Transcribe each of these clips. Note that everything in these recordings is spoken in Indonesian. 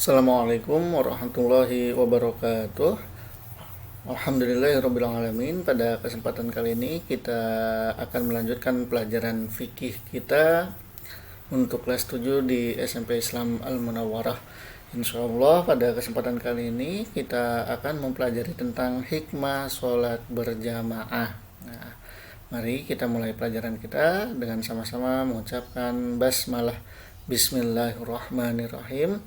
Assalamualaikum warahmatullahi wabarakatuh. Alhamdulillahirabbil alamin. Pada kesempatan kali ini kita akan melanjutkan pelajaran fikih kita untuk kelas 7 di SMP Islam Al-Munawwarah. Insyaallah pada kesempatan kali ini kita akan mempelajari tentang hikmah sholat berjamaah. Nah, mari kita mulai pelajaran kita dengan sama-sama mengucapkan basmalah. Bismillahirrahmanirrahim.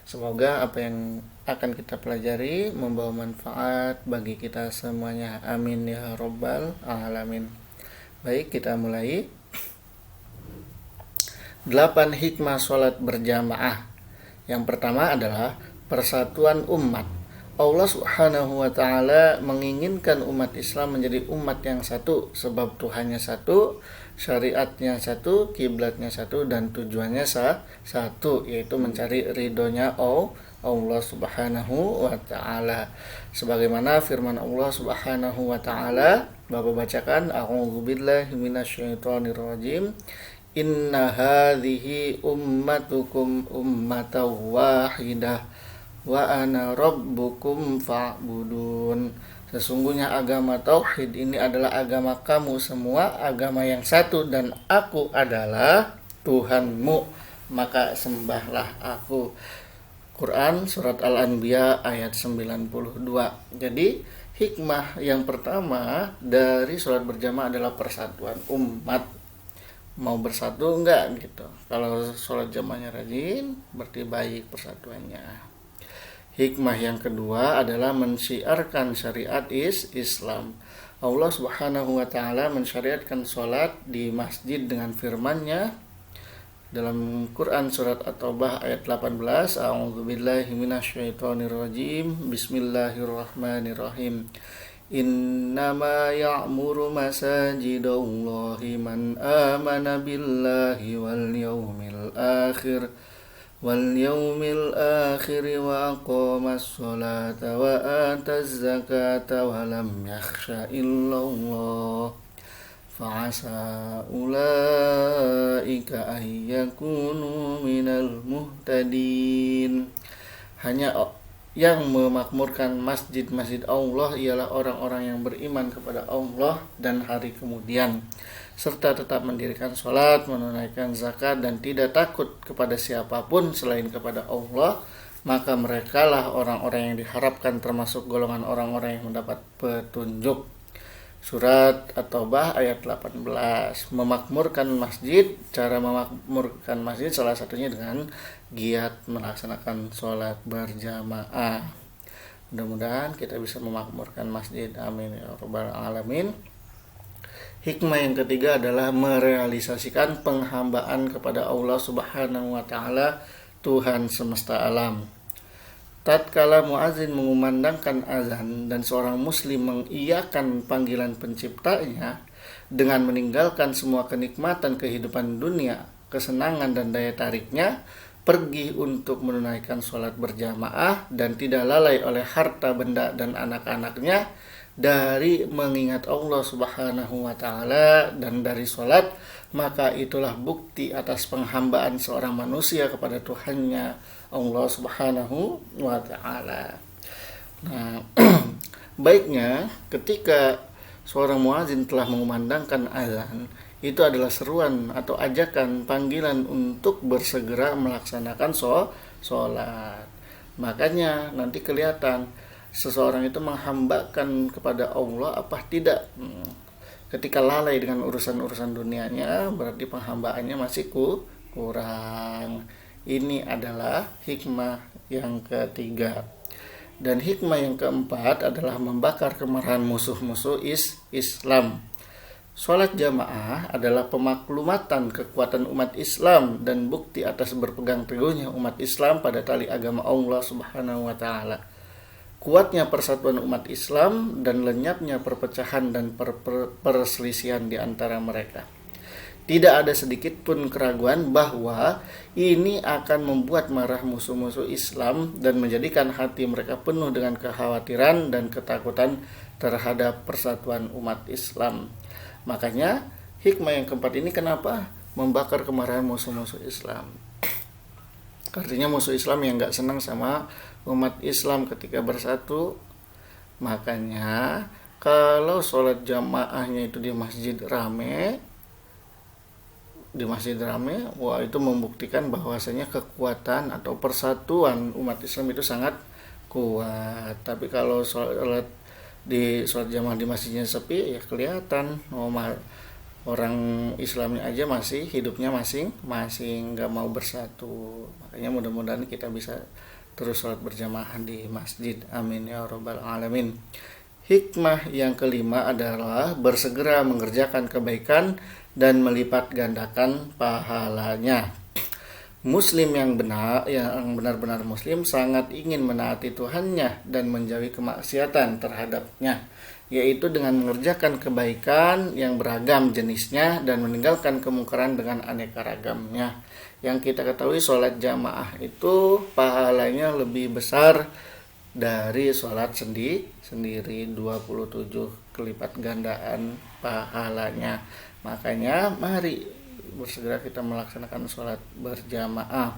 Semoga apa yang akan kita pelajari membawa manfaat bagi kita semuanya. Amin ya rabbal alamin. Baik, kita mulai. 8 hikmah sholat berjamaah. Yang pertama adalah persatuan umat. Allah Subhanahu wa ta'ala menginginkan umat Islam menjadi umat yang satu, sebab Tuhannya satu, syariatnya satu, kiblatnya satu, dan tujuannya satu, yaitu mencari ridhonya Allah Subhanahu wa ta'ala. Sebagaimana firman Allah Subhanahu wa ta'ala, Bapak bacakan, a'udzubillahi minasyaitonirrajim. Inna hadhihi ummatukum ummatan wahidah wa ana rabbukum fa'budun. Sesungguhnya agama tauhid ini adalah agama kamu semua, agama yang satu, dan aku adalah Tuhanmu, maka sembahlah aku. Quran surat Al-Anbiya ayat 92. Jadi hikmah yang pertama dari sholat berjamaah adalah persatuan umat. Mau bersatu enggak gitu. Kalau sholat jamaahnya rajin, berarti baik persatuannya. Hikmah yang kedua adalah mensyiarkan syariat Islam. Allah Subhanahu wa ta'ala mensyariatkan sholat di masjid dengan firman-Nya dalam Quran surat At-Taubah ayat 18, a'udzubillahi minasyaitonirrajim, bismillahirrahmanirrahim. Innama ya'muru masajidallahi man amana billahi wal yawmil akhir wa aqamas sholata wa ataz zakata wa lam yakhsha illallah fa'asa ulaika ayyakunu minal muhtadin. Hanya yang memakmurkan masjid-masjid Allah ialah orang-orang yang beriman kepada Allah dan hari kemudian, serta tetap mendirikan sholat, menunaikan zakat, dan tidak takut kepada siapapun selain kepada Allah, maka merekalah orang-orang yang diharapkan termasuk golongan orang-orang yang mendapat petunjuk. Surat At-Taubah ayat 18. Memakmurkan masjid, cara memakmurkan masjid salah satunya dengan giat melaksanakan sholat berjamaah. Mudah-mudahan kita bisa memakmurkan masjid. Amin ya rabbal alamin. Hikmah yang ketiga adalah merealisasikan penghambaan kepada Allah Subhanahu wa ta'ala, Tuhan semesta alam. Tatkala muazin mengumandangkan azan dan seorang muslim mengiyakan panggilan penciptanya dengan meninggalkan semua kenikmatan kehidupan dunia, kesenangan dan daya tariknya, pergi untuk menunaikan sholat berjamaah dan tidak lalai oleh harta benda dan anak-anaknya dari mengingat Allah Subhanahu wa ta'ala dan dari sholat, maka itulah bukti atas penghambaan seorang manusia kepada Tuhannya Allah Subhanahu wa ta'ala. Nah, baiknya ketika seorang muazin telah mengumandangkan azan, itu adalah seruan atau ajakan panggilan untuk bersegera melaksanakan sholat. Makanya nanti kelihatan seseorang itu menghambakan kepada Allah apa tidak. Ketika lalai dengan urusan-urusan dunianya, berarti penghambaannya masih kurang. Ini adalah hikmah yang ketiga. Dan hikmah yang keempat adalah membakar kemarahan musuh-musuh Islam. Sholat jamaah adalah pemaklumatan kekuatan umat Islam dan bukti atas berpegang teguhnya umat Islam pada tali agama Allah Subhanahu wa ta'ala. Kuatnya persatuan umat Islam dan lenyapnya perpecahan dan perselisihan di antara mereka. Tidak ada sedikit pun keraguan bahwa ini akan membuat marah musuh-musuh Islam dan menjadikan hati mereka penuh dengan kekhawatiran dan ketakutan terhadap persatuan umat Islam. Makanya hikmah yang keempat ini kenapa membakar kemarahan musuh-musuh Islam. Artinya musuh Islam yang nggak senang sama umat Islam ketika bersatu. Makanya kalau sholat jamaahnya itu di masjid rame, wah itu membuktikan bahwasanya kekuatan atau persatuan umat Islam itu sangat kuat. Tapi kalau sholat jamaah di masjidnya sepi, ya kelihatan orang Islamnya aja masih hidupnya masing-masing, nggak mau bersatu. Makanya mudah-mudahan kita bisa terus sholat berjamaah di masjid, amin ya rabbal alamin. Hikmah yang kelima adalah bersegera mengerjakan kebaikan dan melipat gandakan pahalanya. Muslim yang benar-benar muslim sangat ingin menaati Tuhannya dan menjauhi kemaksiatan terhadapnya, yaitu dengan mengerjakan kebaikan yang beragam jenisnya dan meninggalkan kemungkaran dengan aneka ragamnya. Yang kita ketahui sholat jamaah itu pahalanya lebih besar dari sholat sendiri, 27 kelipat gandaan pahalanya. Makanya mari bersegera kita melaksanakan sholat berjamaah,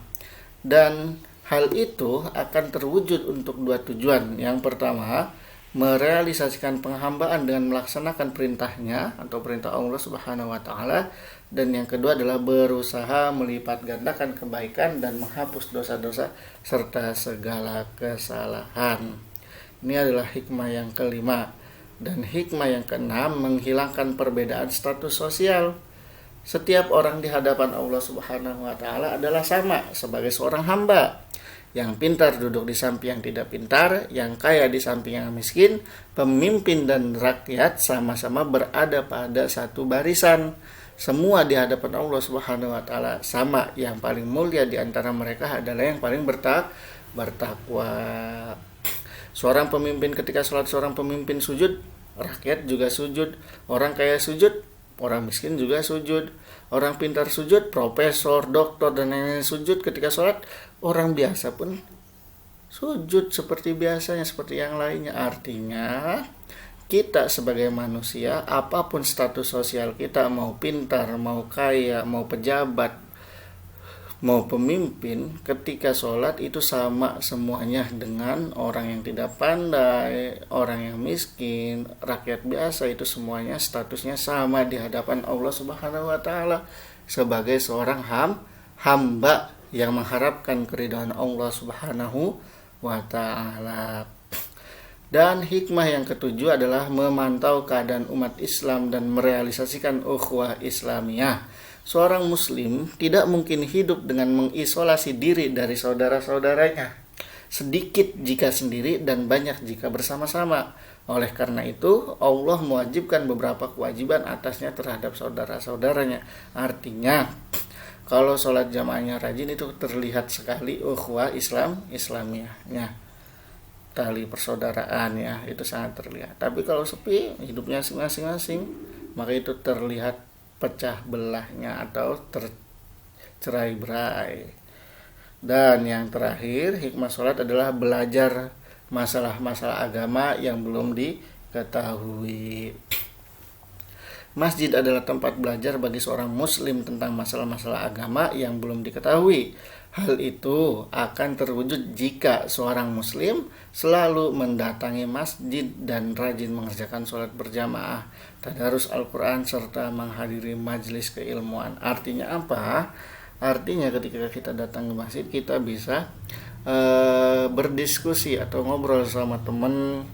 dan hal itu akan terwujud untuk dua tujuan. Yang pertama, merealisasikan penghambaan dengan melaksanakan perintahnya atau perintah Allah Subhanahu wa taala, dan yang kedua adalah berusaha melipat gandakan kebaikan dan menghapus dosa-dosa serta segala kesalahan. Ini adalah hikmah yang kelima. Dan hikmah yang keenam, menghilangkan perbedaan status sosial. Setiap orang di hadapan Allah Subhanahu wa taala adalah sama sebagai seorang hamba. Yang pintar duduk di samping yang tidak pintar, yang kaya di samping yang miskin, pemimpin dan rakyat sama-sama berada pada satu barisan. Semua di hadapan Allah Subhanahu wa taala sama. Yang paling mulia di antara mereka adalah yang paling bertakwa. Seorang pemimpin ketika sholat, seorang pemimpin sujud, rakyat juga sujud. Orang kaya sujud, orang miskin juga sujud. Orang pintar sujud, profesor, doktor, dan lain-lain sujud ketika sholat. Orang biasa pun sujud seperti biasanya, seperti yang lainnya. Artinya kita sebagai manusia, apapun status sosial kita, mau pintar, mau kaya, mau pejabat, mau pemimpin, ketika sholat itu sama semuanya dengan orang yang tidak pandai, orang yang miskin, rakyat biasa, itu semuanya statusnya sama di hadapan Allah Subhanahu wa taala sebagai seorang hamba yang mengharapkan keridhaan Allah Subhanahu wa taala. Dan hikmah yang ketujuh adalah memantau keadaan umat Islam dan merealisasikan ukhuwah Islamiyah. Seorang muslim tidak mungkin hidup dengan mengisolasi diri dari saudara-saudaranya, sedikit jika sendiri dan banyak jika bersama-sama. Oleh karena itu, Allah mewajibkan beberapa kewajiban atasnya terhadap saudara-saudaranya. Artinya, kalau sholat jamaahnya rajin itu terlihat sekali ukhuwah Islamiyahnya, tali persaudaraan ya, itu sangat terlihat. Tapi kalau sepi, hidupnya masing-masing, maka itu terlihat pecah belahnya atau tercerai-berai. Dan yang terakhir, hikmah sholat adalah belajar masalah-masalah agama yang belum diketahui. Masjid adalah tempat belajar bagi seorang muslim tentang masalah-masalah agama yang belum diketahui. Hal itu akan terwujud jika seorang muslim selalu mendatangi masjid dan rajin mengerjakan sholat berjamaah, tadarus Al-Quran, serta menghadiri majelis keilmuan. Artinya apa? Artinya ketika kita datang ke masjid, kita bisa berdiskusi atau ngobrol sama teman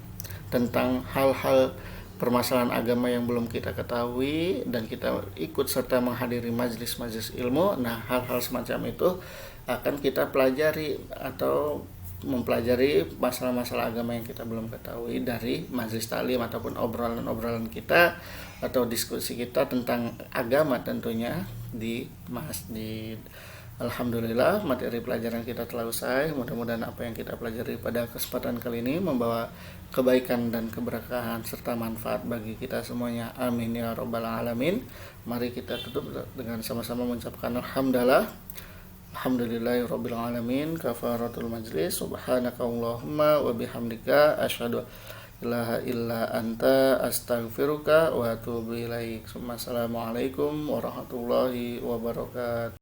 tentang hal-hal permasalahan agama yang belum kita ketahui, dan kita ikut serta menghadiri majelis-majelis ilmu. Nah, hal-hal semacam itu akan kita pelajari atau mempelajari masalah-masalah agama yang kita belum ketahui dari majelis taklim ataupun obrolan-obrolan kita atau diskusi kita tentang agama tentunya di masjid. Alhamdulillah, materi pelajaran kita telah usai. Mudah-mudahan apa yang kita pelajari pada kesempatan kali ini membawa kebaikan dan keberkahan serta manfaat bagi kita semuanya. Amin ya rabbal alamin. Mari kita tutup dengan sama-sama mengucapkan Alhamdulillahirabbil alamin. Kafaratul majlis. Subhanakallahumma wa bihamdika asyhadu la ilaha illa anta astaghfiruka wa atubu ilaik. Assalamualaikum warahmatullahi wabarakatuh.